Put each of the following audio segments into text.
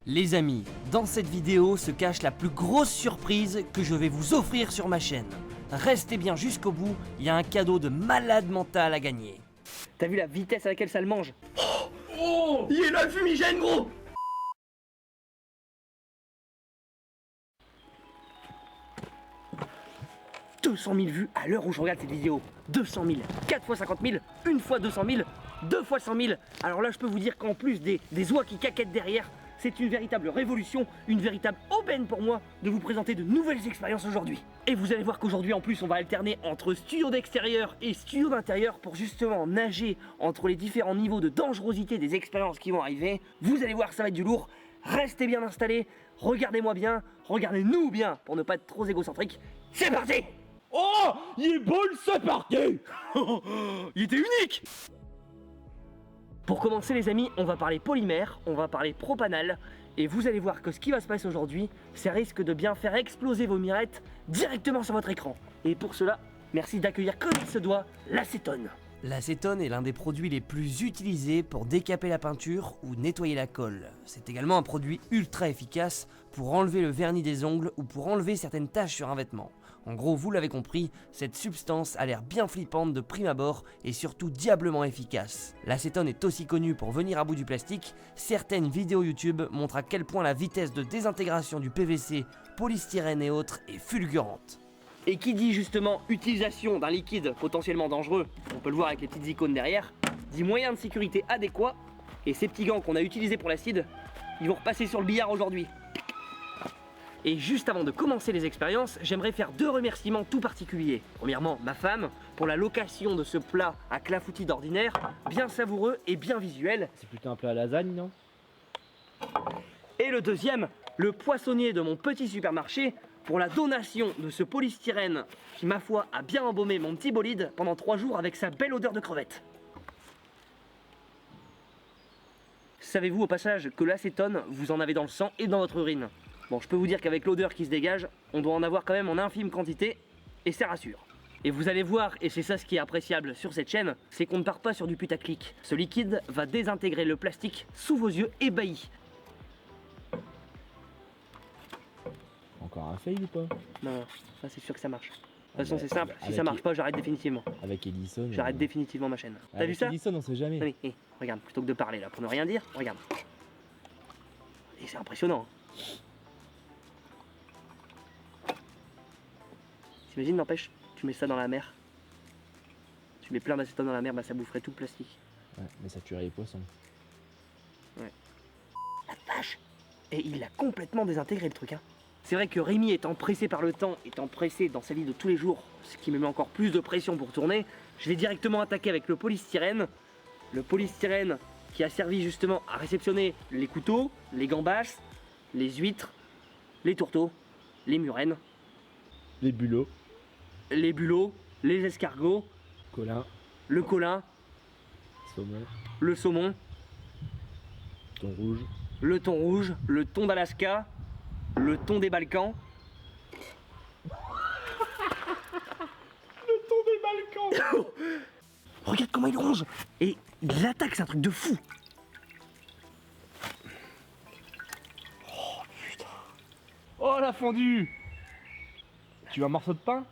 Les amis, dans cette vidéo se cache la plus grosse surprise que je vais vous offrir sur ma chaîne. Restez bien jusqu'au bout, il y a un cadeau de malade mental à gagner. T'as vu la vitesse à laquelle ça le mange? Oh, il est là le fumigène, gros! « 200 000 vues à l'heure où je regarde cette vidéo. 200 000, 4 fois 50 000, une fois 200 000, deux fois 100 000. Alors là, je peux vous dire qu'en plus des oies qui caquettent derrière, c'est une véritable révolution, une véritable aubaine pour moi de vous présenter de nouvelles expériences aujourd'hui. Et vous allez voir qu'aujourd'hui, en plus, on va alterner entre studio d'extérieur et studio d'intérieur pour justement nager entre les différents niveaux de dangerosité des expériences qui vont arriver. Vous allez voir, ça va être du lourd. Restez bien installés, regardez-moi bien, regardez-nous bien pour ne pas être trop égocentrique. C'est parti! Oh, il est beau le c'est parti! Il était unique! Pour commencer les amis, on va parler polymère, on va parler propanal, et vous allez voir que ce qui va se passer aujourd'hui, ça risque de bien faire exploser vos mirettes directement sur votre écran. Et pour cela, merci d'accueillir comme il se doit l'acétone. L'acétone est l'un des produits les plus utilisés pour décaper la peinture ou nettoyer la colle. C'est également un produit ultra efficace pour enlever le vernis des ongles ou pour enlever certaines taches sur un vêtement. En gros, vous l'avez compris, cette substance a l'air bien flippante de prime abord et surtout diablement efficace. L'acétone est aussi connu pour venir à bout du plastique. Certaines vidéos YouTube montrent à quel point la vitesse de désintégration du PVC, polystyrène et autres est fulgurante. Et qui dit justement utilisation d'un liquide potentiellement dangereux, on peut le voir avec les petites icônes derrière, dit moyen de sécurité adéquat, et ces petits gants qu'on a utilisés pour l'acide, ils vont repasser sur le billard aujourd'hui. Et juste avant de commencer les expériences, j'aimerais faire deux remerciements tout particuliers. Premièrement, ma femme, pour la location de ce plat à clafoutis d'ordinaire, bien savoureux et bien visuel. C'est plutôt un plat à lasagne, non? Et le deuxième, le poissonnier de mon petit supermarché, pour la donation de ce polystyrène qui, ma foi, a bien embaumé mon petit bolide pendant 3 jours avec sa belle odeur de crevette. Savez-vous au passage que l'acétone, vous en avez dans le sang et dans votre urine? Bon, je peux vous dire qu'avec l'odeur qui se dégage, on doit en avoir quand même en infime quantité, et ça rassure. Et vous allez voir, et c'est ça ce qui est appréciable sur cette chaîne, c'est qu'on ne part pas sur du putaclic. Ce liquide va désintégrer le plastique sous vos yeux ébahis. Encore un fail ou pas? Non, ça c'est sûr que ça marche. De toute façon, c'est simple, si avec ça marche pas, j'arrête définitivement. Avec Edison. J'arrête définitivement ma chaîne. T'as vu Avec ça? Edison, on sait jamais. Oui, regarde, plutôt que de parler là pour ne rien dire, regarde. Et c'est impressionnant. T'imagines, n'empêche, tu mets ça dans la mer. Tu mets plein d'acétone dans la mer, bah ça boufferait tout le plastique. Ouais, mais ça tuerait les poissons. Ouais. La vache! Et il a complètement désintégré le truc, hein. C'est vrai que Rémi étant pressé par le temps, étant pressé dans sa vie de tous les jours, ce qui me met encore plus de pression pour tourner, je l'ai directement attaqué avec le polystyrène. Le polystyrène qui a servi justement à réceptionner les couteaux, les gambas, les huîtres, les tourteaux, les murènes, Les bulots. les bulots, les escargots, Colin. le colin, Saumon. le saumon, Thon rouge. le thon rouge, le thon d'Alaska, le thon des Balkans. Le thon des Balkans. Regarde comment il ronge. Et il attaque, c'est un truc de fou. Oh la fondue. Tu veux un morceau de pain?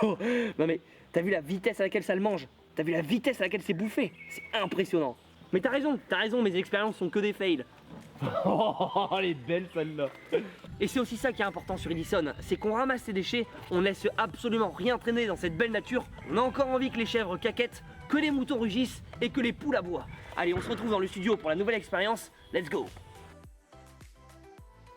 Non mais, t'as vu la vitesse à laquelle ça le mange? T'as vu la vitesse à laquelle c'est bouffé? C'est impressionnant. Mais t'as raison, mes expériences sont que des fails. Oh, elle est belle celle-là. Et c'est aussi ça qui est important sur Edison, c'est qu'on ramasse ces déchets, on laisse absolument rien traîner dans cette belle nature. On a encore envie que les chèvres caquettent, que les moutons rugissent et que les poules aboient. Allez, on se retrouve dans le studio pour la nouvelle expérience, let's go!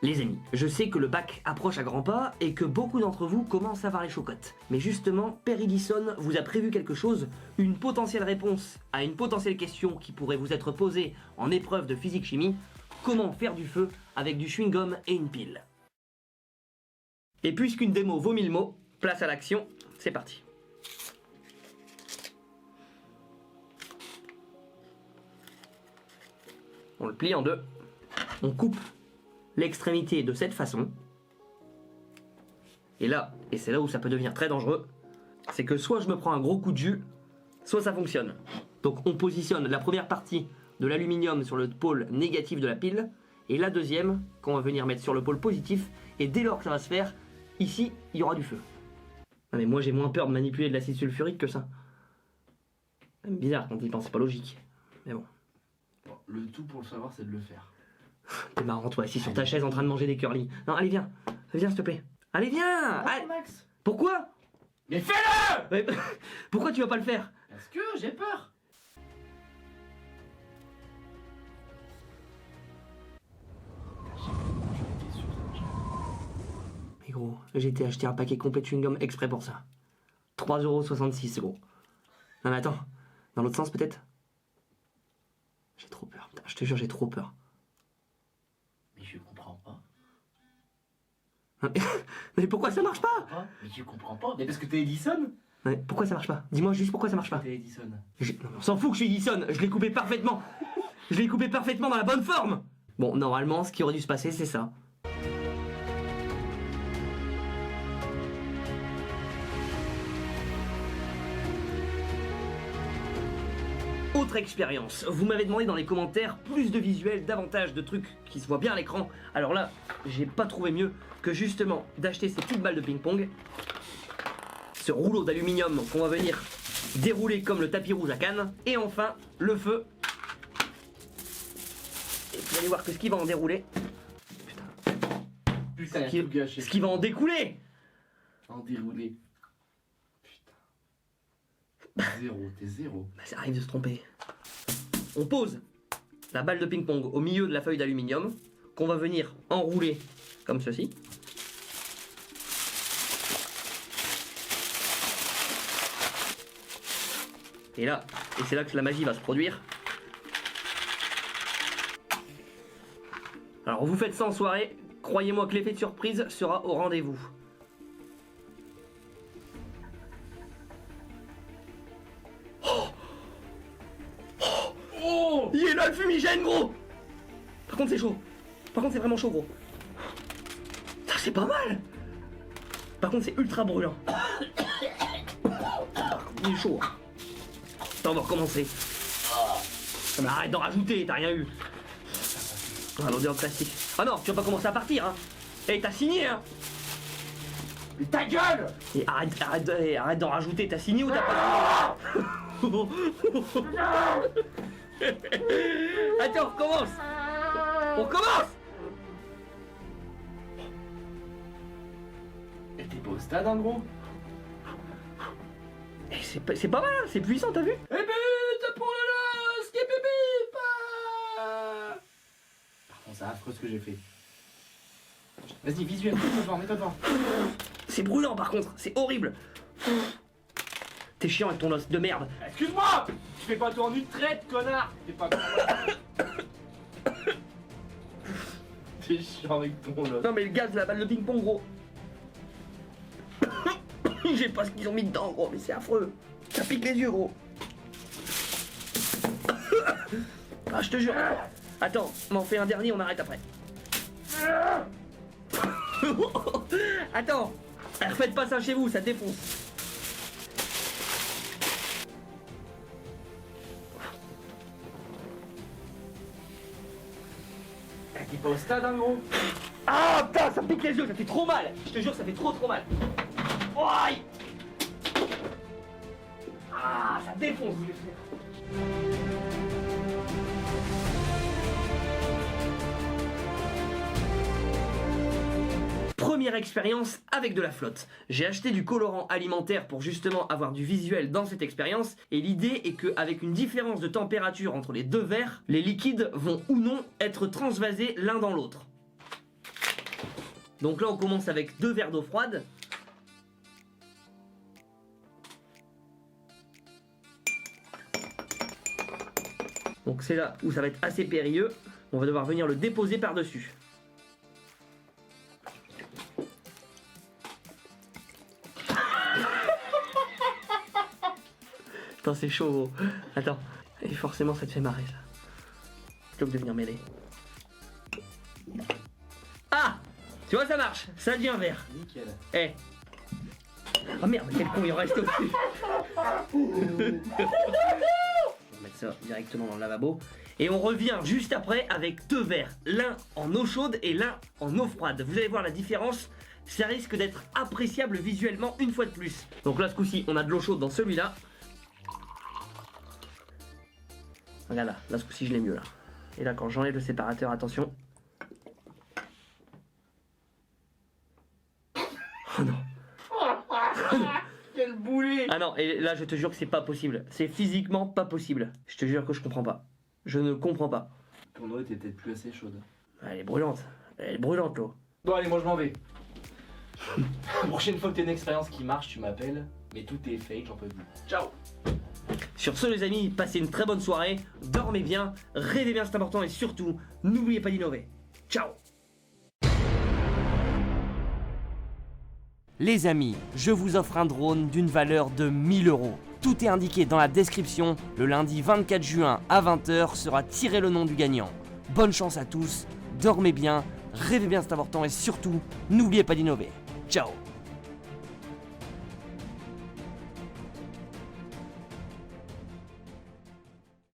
Les amis, je sais que le bac approche à grands pas et que beaucoup d'entre vous commencent à avoir les chocottes. Mais justement, Père Edison vous a prévu quelque chose, une potentielle réponse à une potentielle question qui pourrait vous être posée en épreuve de physique-chimie. Comment faire du feu avec du chewing-gum et une pile? Et puisqu'une démo vaut 1000 mots, place à l'action, c'est parti. On le plie en deux, on coupe l'extrémité de cette façon. Et là, et c'est là où ça peut devenir très dangereux, c'est que soit je me prends un gros coup de jus, soit ça fonctionne. Donc on positionne la première partie de l'aluminium sur le pôle négatif de la pile, et la deuxième qu'on va venir mettre sur le pôle positif, et dès lors que ça va se faire, ici, il y aura du feu. Non mais moi j'ai moins peur de manipuler de l'acide sulfurique que ça. C'est même bizarre quand il pense, c'est pas logique. Mais bon. Bon, le tout pour le savoir, c'est de le faire. T'es marrant toi, assis sur ta chaise en train de manger des curly. Non, allez viens, viens s'il te plaît. Allez viens. Non, Allez. Max. Pourquoi? Mais fais-le! Mais, pourquoi tu vas pas le faire? Parce que j'ai peur. Mais gros, j'ai été acheter un paquet complet de chewing-gum exprès pour ça. 3,66 € gros. Non mais attends, dans l'autre sens peut-être? J'ai trop peur, putain, je te jure j'ai trop peur. Mais je comprends pas. Mais pourquoi ça marche pas? Mais tu comprends pas. Mais parce que t'es Edison. Mais pourquoi ça marche pas? Dis-moi juste pourquoi ça marche pas. T'es Edison. Non, mais on s'en fout que je suis Edison, je l'ai coupé parfaitement. Je l'ai coupé parfaitement dans la bonne forme. Bon, normalement, ce qui aurait dû se passer, c'est ça. Autre expérience, vous m'avez demandé dans les commentaires plus de visuels, davantage de trucs qui se voient bien à l'écran. Alors là, j'ai pas trouvé mieux que justement d'acheter ces petites balles de ping-pong, ce rouleau d'aluminium qu'on va venir dérouler comme le tapis rouge à Cannes, et enfin le feu. Et vous allez voir que ce qui va en dérouler, Putain, ce qui, tout gâché. ce qui va en découler, En déroulé. Putain. Zéro, t'es zéro. bah, ça arrive de se tromper. On pose la balle de ping-pong au milieu de la feuille d'aluminium qu'on va venir enrouler comme ceci. Et là, et c'est là que la magie va se produire. Alors vous faites ça en soirée, croyez-moi que l'effet de surprise sera au rendez-vous. Oh! Il est là le fumigène gros. Par contre c'est chaud. Par contre c'est vraiment chaud gros. Ça c'est pas mal. Par contre c'est ultra brûlant. Il est chaud. Attends, on va recommencer. Mais arrête d'en rajouter, t'as rien eu. Ah, l'odeur de plastique. Ah non, tu vas pas commencer à partir hein. Eh, t'as signé hein. Mais ta gueule! Et arrête d'en rajouter, t'as signé ou t'as pas signé? Attends, on recommence. On recommence. Et t'es pas au stade en gros? Eh, c'est pas mal, hein, c'est puissant, t'as vu? Et but pour le LOSC et bip. Par contre, c'est affreux ce que j'ai fait. Vas-y, visuel, mets-toi devant. C'est brûlant par contre, c'est horrible. T'es chiant avec ton os de merde. Excuse-moi! Tu fais pas tout en une traite, connard! T'es pas T'es chiant avec ton lot. Non mais le gaz de la balle de ping-pong gros. Je sais pas ce qu'ils ont mis dedans gros, mais c'est affreux. Ça pique les yeux gros. Ah je te jure. Attends, on en fait un dernier, on arrête après. Attends, refaites pas ça chez vous, ça défonce. T'es pas au stade en gros? Ah putain, ça me pique les yeux, ça fait trop mal. Je te jure, ça fait trop mal. Oh, aïe. Ah, ça défonce. Première expérience avec de la flotte. J'ai acheté du colorant alimentaire pour justement avoir du visuel dans cette expérience et l'idée est qu'avec une différence de température entre les deux verres, les liquides vont ou non être transvasés l'un dans l'autre. Donc là on commence avec 2 verres d'eau froide. Donc c'est là où ça va être assez périlleux. On va devoir venir le déposer par-dessus. Attends, c'est chaud gros. Attends. Et forcément ça te fait marrer ça. Plutôt que de venir mêler. Ah! Tu vois ça marche. Ça devient vert. Nickel. Eh. Ah merde, quel con il en reste au-dessus. On va mettre ça directement dans le lavabo. Et on revient juste après avec 2 verres, l'un en eau chaude et l'un en eau froide. Vous allez voir la différence, ça risque d'être appréciable visuellement une fois de plus. Donc là, ce coup-ci, on a de l'eau chaude dans celui-là. Regarde là ce coup-ci, je l'ai mieux là. Et là, quand j'enlève le séparateur, attention. Oh non. Quel boulet! Ah non, et là, je te jure que c'est pas possible. C'est physiquement pas possible. Je te jure que je comprends pas. Je ne comprends pas. Ton eau était peut-être plus assez chaude. Elle est brûlante. Elle est brûlante, l'eau. Bon, allez, moi je m'en vais. La prochaine fois que t'as une expérience qui marche, tu m'appelles. Mais tout est fake, j'en peux plus. Ciao! Sur ce, les amis, passez une très bonne soirée. Dormez bien, rêvez bien, c'est important. Et surtout, n'oubliez pas d'innover. Ciao! Les amis, je vous offre un drone d'une valeur de 1000 €. Tout est indiqué dans la description. Le lundi 24 juin à 20 h sera tiré le nom du gagnant. Bonne chance à tous, dormez bien, rêvez bien, c'est important et surtout, n'oubliez pas d'innover. Ciao!